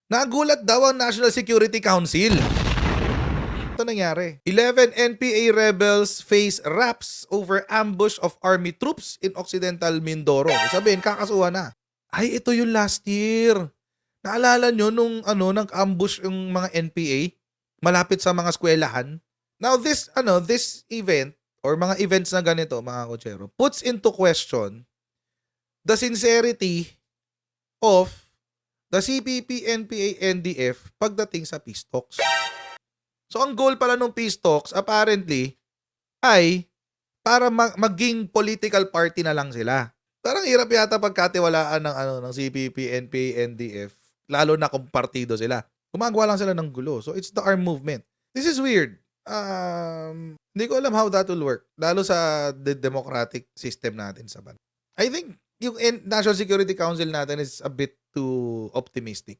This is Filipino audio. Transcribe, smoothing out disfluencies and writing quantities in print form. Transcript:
Nagulat daw ang National Security Council. Ito nangyari. 11 NPA rebels face raps over ambush of army troops in Occidental Mindoro. Sabihin, kakasuhan na. Ay, ito yung last year. Naalala nyo nung nag-ambush yung mga NPA malapit sa mga eskwelahan? Now this event or mga events na ganito, mga kotsero, puts into question the sincerity of the CPP, NPA, NDF pagdating sa peace talks. So ang goal pala ng peace talks apparently ay para maging political party na lang sila. Parang hirap yata pagkatiwalaan ng CPP, NPA, NDF, lalo na kung partido sila. Gumagawa lang sila ng gulo. So it's the armed movement. This is weird. Hindi ko alam how that will work. Lalo sa the democratic system natin sa bansa. I think yung National Security Council natin is a bit too optimistic.